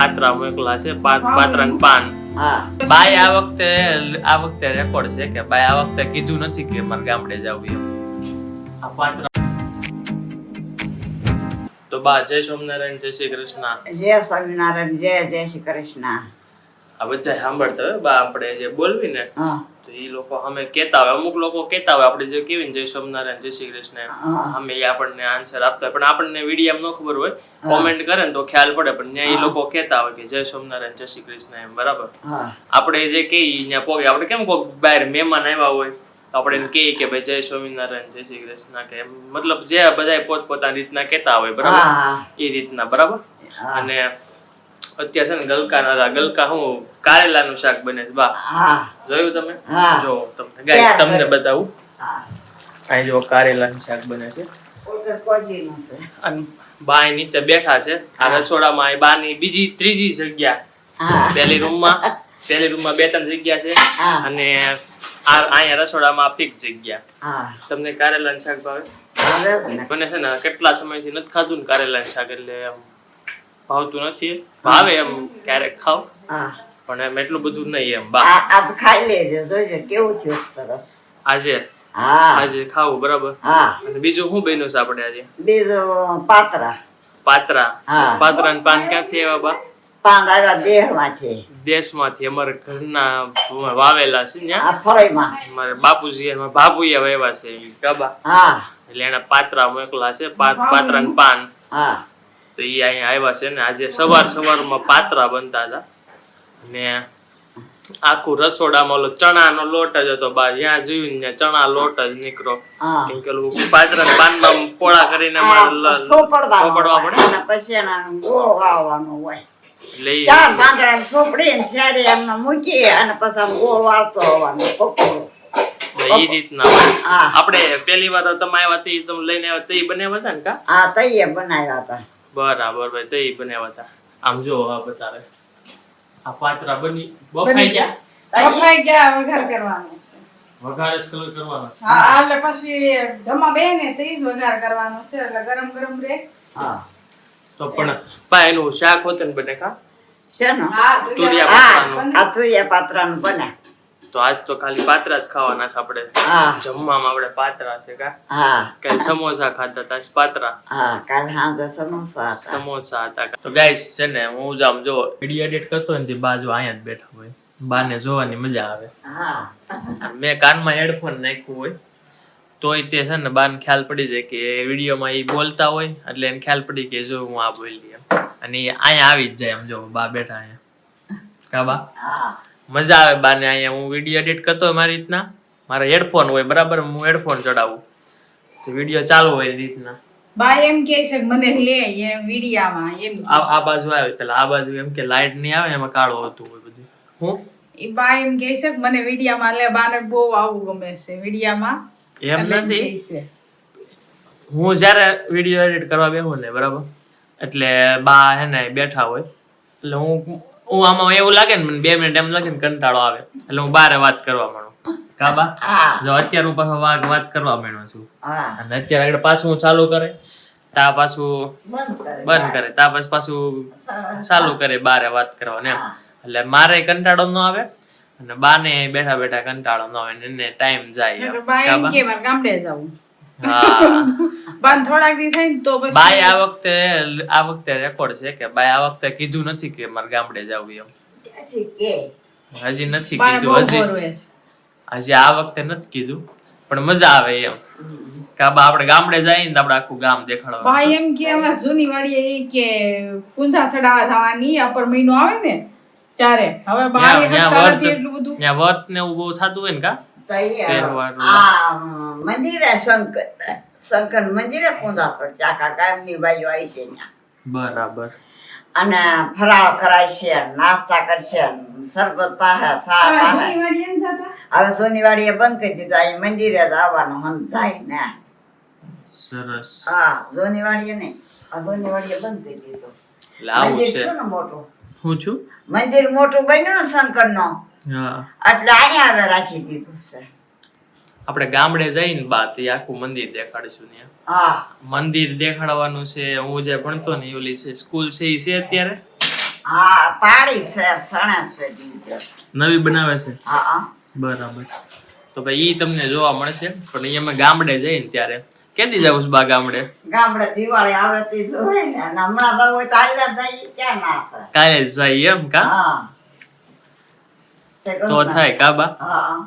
પાત્રા મોકલા છે પાત્રા ને પાન. બાય આ વખતે રેકોર્ડ છે કે બાય આ વખતે કીધું નથી કે મારે ગામડે જવું એમ. આ પાત્રા તો બા જય સ્વામિનારાયણ, જય શ્રી કૃષ્ણ. જય સ્વામિનારાયણ, જય જય શ્રી કૃષ્ણ. આ બધા સાંભળતા હોય બા, આપણે જે બોલવી ને તો એ લોકો અમે કેતા હોય, અમુક લોકો કેતા હોય આપણે જે કેવી ને જય સ્વામિનારાયણ, જય શ્રી કૃષ્ણ અમે આપણને આન્સર આપતા હોય, પણ આપણને વિડીયો ન ખબર હોય, કોમેન્ટ કરે ને તો ખ્યાલ પડે, પણ ત્યાં એ લોકો કેતા હોય કે જય સ્વામિનારાયણ, જય શ્રી કૃષ્ણ એમ. બરાબર. આપણે જે કહીએ ત્યાં પોગે, આપણે કેમ કોક બહાર મહેમાન આવ્યા હોય તો આપણે એને કહીએ કે ભાઈ જય સ્વામિનારાયણ, જય શ્રી કૃષ્ણ, કે મતલબ જે બધા પોતપોતાની રીતના કેતા હોય. બરાબર. એ રીતના. બરાબર. અને અત્યારે છે ને ગલકા હું કારેલાનું શાક બને છે બા, જોયું તમે? જો તમને ગાઈસ તમને બતાવું, અહીં જો કારેલાનું શાક બને છે અને બા નીચે બેઠા છે આ રસોડામાં. બા ની ત્રીજી જગ્યા, પહેલી રૂમમાં 2-3 જગ્યા છે અને અહીંયા રસોડામાં ફિક્સ જગ્યા. તમને કારેલાનું શાક ભાવે? મને છે ને કેટલા સમયથી નથી ખાધું ને કારેલાનું શાક, એટલે ભાવતું નથી. ભાવે એમ ક્યારેક ખાવ, પણ એમ એટલું બધું નહીં એમ. બા આજ ખાઈ લેજો, જોજો કેવું થયું સરસ. આજે ખાવું. બરાબર. અને બીજું શું બન્યું છે આપણે આજે? બીજું પાત્રા ને પાન ક્યાંથી આવ્યા બા? પાન આવ્યા દેશમાંથી. અમારા ઘરના વાવેલા છે ત્યાં ફળીમાં. અમારે બાપુજી ભાભુએ વાવ્યા છે કાબા, એટલે એને પાત્રા મોકલા છે, પાત્રા ને પાન. તો એ અહીંયા આવ્યા છે ને આજે સવારમાં પાત્રા બનતા હતા અને આખું રસોડામાં ઓલો ચણાનો લોટ જ હતો બા. જ્યાં જોયું ને ચણા લોટ જ નીકળો, કેમ કે પાત્રા પાનમાં પોળા કરીને સોપડવા પડે, પછી એના ગોળ વાળવાનો હોય. ચાર પાંદડા સોપડી ને ત્યારે એમને મૂકી અને પછી ગોળ વાળતો હોવાનો. એ રીતના આપણે પેલી વાર તમે આવ્યા હતા, તમે લઈને આવ્યા તો બનાવ્યા હતા ને કા? હા, તઈએ બનાવ્યા હતા. બરાબર ભાઈ, તો એ બનાવ્યા હતા. આમ જો આ બતાવે આ પાત્રા બફાઈ ગયા, વઘાર કરવાનો છે. વઘાર જ કરવાનો છે. હા, એટલે પછી જમા બે ને તે જ વઘાર કરવાનો છે, એટલે ગરમ રહે. તો પણ પા એનું શાક હોતે ને બને કા? શેનો? તુરિયા પાત્રાનું બને. તો આજ તો ખાલી પાત્રા જ ખાવાના છે આપણે. જમવામાં આપણે પાત્રા છે કા? કાલ સમોસા ખાતા હતા, પાત્રા. કાલ સાંજે સમોસા હતા. તો ગાઈસ છે ને, હું જામ જો વિડિયો એડિટ કરતો ને તે બાજુ અહીંયા જ બેઠા હોય, બાને જોવાની મજા આવે. મેં કાનમાં હેડફોન નાખ્યું હોય તોય તે છે ને બાને ખ્યાલ પડી જાય કે વિડીયોમાં એ બોલતા હોય, એટલે એને ખ્યાલ પડી કે જો હું આ બોલી એમ, અને અહીંયા આવી જ જાય. એમ જો બા બેઠા અહીંયા કા બા? મજા આવે બાને અહીંયા. હું વિડીયો એડિટ કરતો હોય મારી રીતના, મારા હેડફોન હોય બરાબર, હું હેડફોન ચડાવું તો વિડીયો ચાલુ હોય એ રીતના. બા એમ કે છે મને લે એમ વિડીયામાં એમ. આ બાજુ આવે પેલા, આ બાજુ એમ કે લાઈટ નહીં આવે એમાં કાળો હોતું હોય બધું. હું એ બા એમ કે છે મને વિડીયામાં લે, બાને બહુ આવું ગમે છે વિડીયામાં. એમ નથી, હું જયારે વિડીયો એડિટ કરવા બેહું ને બરાબર, એટલે બા હે ને બેઠા હોય, એટલે હું આમાં એવું લાગે ને મને 2 મિનિટ એમ લાગે ને કંટાળો આવે, એટલે હું બારે વાત કરવા માંડું કા બા? જો અત્યારે હું પાછો વાત કરવા માંડ્યો છું, અને અત્યારે આગળ પાછું હું ચાલુ કરે તા પાછું બંધ કરે, તા પછી પાછું ચાલુ કરે બારે વાત કરવા ને એમ. એટલે મારે કંટાળો ન આવે અને બાને બેઠા કંટાળો ન આવે, એને ટાઈમ જાય. બા એમ કે મારે ગામડે જવું. બાન થોડાક દી થઈ તો પછી બાય આ વખતે રેકોર્ડ છે કે બાય આ વખતે કીધું નથી કે મારે ગામડે જવું એમ. હજી નથી કીધું, હજી આ વખતે નથી કીધું, પણ મજા આવે એમ કે બા આપણે ગામડે જઈએ ને આપણે આખું ગામ દેખાડવાનું. ભાઈ એમ કે અમે જૂની વાડીએ એ કે કુંજા ચડાવવા જવાની અપર મહિનો આવે ને ત્યારે, હવે બહાર એટલું બધું ત્યાં વર્ત ને એવું બહુ થતું હોય ને કા? મંદિરે શંકર મંદિરે કુંદાસર ચાકા ગામની બાજુ આવી છે ત્યાં. બરાબર. અને ફરાળ કરાય છે, નાસ્તા કરશે, સરબત પાસે ચા પાસે. હવે સોનીવાડીએ બંધ કરી દીધું, અહીં મંદિરે જ આવવાનું હંધાય ને. સરસ. સોનીવાડીએ નહીં, સોનીવાડીએ બંધ કરી દીધું. મંદિર છે ને મોટું. હું છું મંદિર મોટું બન્યું ને શંકર નો, એટલે અહીંયા હવે રાખી દીધું છે. આપણે ગામડે જઈને બાત આખું મંદિર દેખાડીશું ને. મંદિર દેખાડવાનું છે. હું જે ભણતો ને ઓલી છે સ્કૂલ છે એ છે અત્યારે હા પાડી છે સણે છે દીજો. નવી બનાવે છે હા બરાબર. તો ભાઈ ઈ તમને જોવા મળશે પણ ઈ અમે ગામડે જઈને ત્યારે કેદી જાવ છું બા ગામડે? ગામડે દિવાળી આવે તે જોવે ને અને હમણાં તો હોય તો આલ્યા જાય ક્યાં ના થાય. કાલે જ જાય એમ કા? હા તે તો કહું ને. થાય કા બા? હા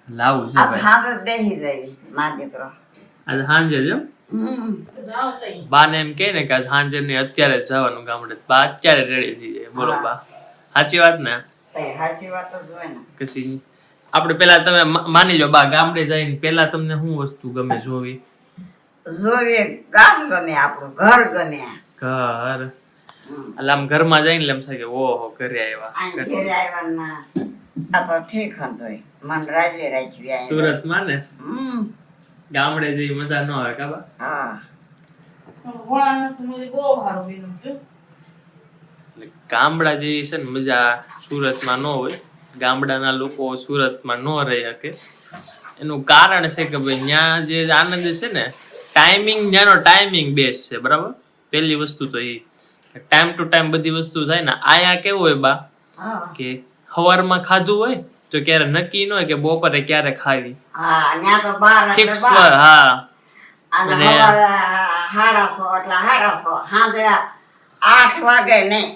લાવું છે આ ભાઈ. હાથે બેહી જાય મા દીકરો. આજે સાંજે જ એમ? જાઓ તઈ. બા ને એમ કે ને કે આજ સાંજે ને અત્યારે જ જવાનું ગામડે. બા અત્યારે રેડી થઈ જાય બોલો હા. બા સાચી વાત ને? તઈ સાચી વાત જ હોય ને. પછી આપણે પેલા તમે માની લો બા ગામડે જઈને પેલા તમને શું વસ્તુ ગમે જોવી? જોઈએ ગામ ગમે આપણું ઘર ગમે. ઘર હમ. એટલે આમ ઘરમાં જઈને એમ થાય કે ઓહો ઘરે આ આવ્યા. ઘેરે આવ્યા ના આ તો ઠીક હતું મન રાજી રાજી આવ્યા. સુરતમાં ને ગામડે જઈ મજા ન આવે કા બા? હા ભોળાનાથ નું બહુ સારું બન્યું છે. એટલે ગામડા જેવી છે ને મજા સુરતમાં ન હોય. ગામડાના લોકો સુરતમાં ન રહી શકે. એનું કારણ છે કે ભાઈ ત્યાં જે આનંદ છે ને ટાઈમિંગ ત્યાંનો ટાઈમિંગ બેસ્ટ છે બરાબર. પહેલી વસ્તુ તો એ ટાઈમ ટુ ટાઈમ બધી વસ્તુ થાય ને. અહીંયા કેવું હોય બા હા કે સવારમાં ખાધું હોય તો ક્યારે નક્કી ન હોય કે બપોરે ક્યારે ખાવી. હા ત્યાં તો બાર એટલે ફિક્સ બાર. હા અને અને- સવારે 8:30 એટલે 8:30 સાંજે 8 વાગે નહીં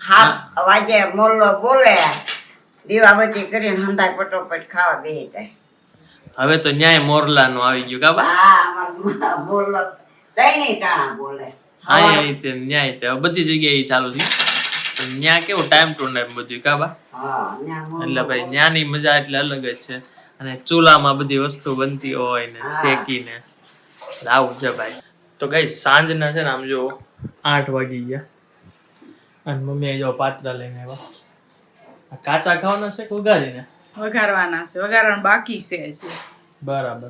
7 વાગે મોલ્લો બોલે દીવાબત્તી કરીને હંધાય પટોપટ ખાવા બેસી જાય. હવે તો ન્યાય મોરલા નું આવી ગયું કા બા? હા અમાર બોલો તઈ ટાણા બોલે. હા એ રીતે ન્યાય તે હવે બધી જગ્યાએ ઈ ચાલુ થયું. ન્યા કેવું ટાઈમ ટુ ટાઈમ બધું કા બા? હા ત્યાં મોલ્લો એટલે ભાઈ બોલે. ન્યાની મજા એટલે અલગ જ છે. અને ચૂલામાં બધી વસ્તુ બનતી હોય ને હા. શેકીને આવું છે ભાઈ. તો ગઈ સાંજના છે ને આમ જો 8 વાગી ગયા અને મમ્મી જો પાત્રા લઈને આવ્યા. આ કાચા ખાવાના છે કે ઉગાડીને? વઘારવાના છે વઘારવાનું બાકી છે હજી. બરાબર.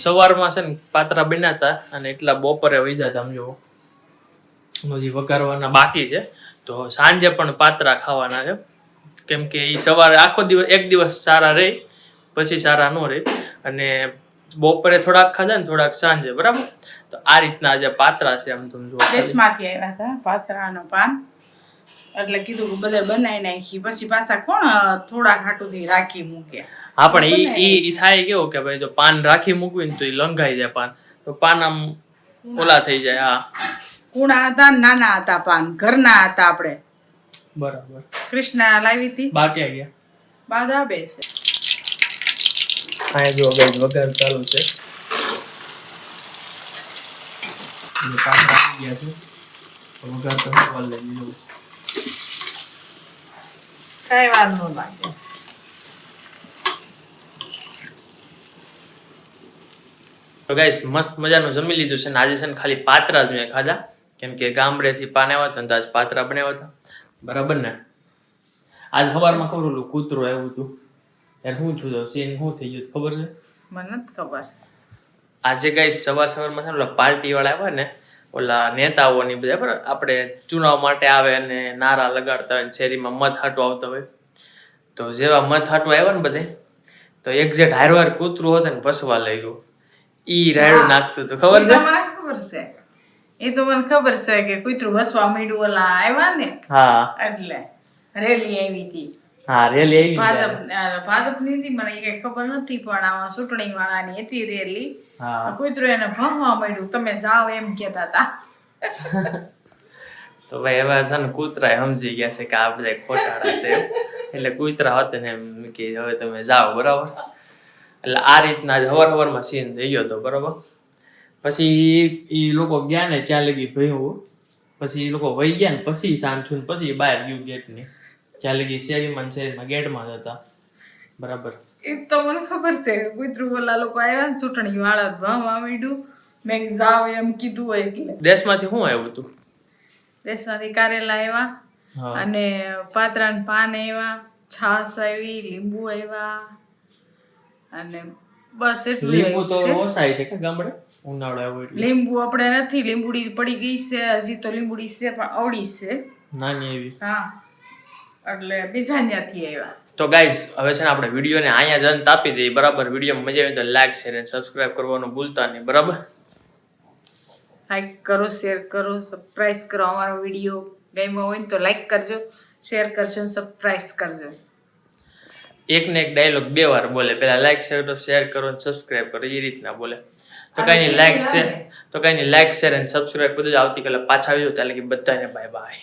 સવારમાં છે ને પાત્રા બન્યા હતા અને એટલા બપોરે વૈધા હતા સમજો હજી વઘારવાના બાકી છે. તો સાંજે પણ પાત્રા ખાવાના છે કેમ કે એ સવારે આખો દિવસ એક દિવસ સારા રહે પછી સારા ન રહે અને બપોરે થોડાક ખાધા ને થોડાક સાંજે બરાબર. તો આ રીતના જે પાત્રા છે આમ તમે જુઓ દેશમાંથી આવ્યા હતા પાતરાનો પાન એટલે કીધું કે બધે બનાવી નાખી પછી પાછા કોણ થોડાક હાટુથી રાખી મૂકે. હા પણ ઈ થાય કેવું કે ભાઈ જો પાન રાખી મૂકવી ને તો એ લંઘાઈ જાય પાન તો પાન આમ ઓલા થઈ જાય. હા કુણા હતા ને નાના હતા પાન ઘરના હતા આપણે. બરાબર. કૃષ્ણા લાવી હતી બા ક્યાં ગયા? બાધા બે છે. હા જો ગઈ વઘાર ચાલુ છે. અને પાત્રા આવી ગયા છે. તો વઘાર તો સવાલ લઈ લીધો. કઈ વાર ન લાગે. તો ગાઈસ મસ્ત મજાનું જમી લીધું છે ને આજે છે ને ખાલી પાત્રા જ મેં ખાધા કેમ કે ગામડેથી પાન આવ્યા હતા ને તો આજ પાત્રા બનાવ્યા હતા બરાબર ને. આજ સવારમાં ખબર ઓલું કૂતરું આવ્યું હતું ત્યારે શું થયું હતું સીન શું થઈ ગયું હતું ખબર છે? મને નથી ખબર. આજે ગાઈસ સવારમાં છે ને ઓલા પાર્ટી વાળા આવ્યા ને ઓલા નેતાઓની બધા બરાબર આપણે ચુનાવ માટે આવે અને નારા લગાડતા હોય ને શેરીમાં મત હાટું આવતા હોય તો જેવા મત હાટું આવ્યા ને બધે તો એક્ઝેક્ટ હારવાર કૂતરું હતું ને ભસવા લઈ ગયું. ઈ રાયડું નાખતું હતું ખબર છે? મને ખબર છે એ તો મને ખબર છે કે કૂતરું બસવા માંડ્યું ઓલા આવ્યા ને હા એટલે રેલી આવી હતી હા રેલી આવી ને ભાજપની હતી મને એ કઈ ખબર નથી પણ આમાં ચૂંટણી વાળાની હતી રેલી. હા કૂતરું એને ભણવા માંડ્યું તમે જાઓ એમ કહેતા હતા. તો ભાઈ એવા છે ને કૂતરા સમજી ગયા છે કે આ બધા ખોટાડા છે એટલે કૂતરા હતા ને એમ કે હવે તમે જાઓ બરાબર. એટલે આ રીતના હવારમાં સીન થઈ ગયો હતો બરાબર. પછી એ લોકો ગયા ને ત્યાં લગી ભયું પછી એ લોકો વહી ગયા ને પછી શાંત થયું ને પછી બહાર ગયું ગેટની ત્યાં લગી શેરીમાં ગેટમાં જ હતા બરાબર. એ તો મને ખબર છે કૂતરું ઓલા લોકો આવ્યા ને ચૂંટણી વાળા ભણવા માંડ્યું મેં જાઓ એમ કીધું હોય એટલે. દેશમાંથી શું આવ્યું હતું? દેશમાંથી કારેલા આવ્યા હા અને પાત્રાના પાન આવ્યા છાશ આવી લીંબુ આવ્યા અને બસ એટલું લીંબુ તો આવ્યું છે. ઓછાય છે કે ગામડે ઉનાળો આવ્યો એટલે લીંબુ આપણે નથી લીંબુડી પડી ગઈ છે હજી તો લીંબુડી છે પણ અવળી છે. નાની એવી. હા એટલે બીજા ત્યાંથી આવ્યા. તો ગાઈઝ હવે છે ને આપણે વિડીયોને અહીંયા જ અંત આપી દઈએ બરાબર. વિડીયો મજા આવે તો લાઈક શેર અને સબસ્ક્રાઇબ કરવાનું ભૂલતા નહીં બરાબર. લાઈક કરો શેર કરો સબસ્ક્રાઇબ કરો અમારો વિડીયો. ગમ્યો હોય ને તો લાઈક કરજો, શેર કરજો, સબસ્ક્રાઇબ કરજો. એક ને એક ડાયલોગ 2 વાર બોલે, પેલા લાઈક શેર કરો અને સબસ્ક્રાઇબ કરો, એ રીતના બોલે. તો કઈ નહીં, લાઈક શેર અને સબસ્ક્રાઇબ બધું જ આવતીકાલે પાછા આવજો. ત્યારે કે બધાને બાય બાય.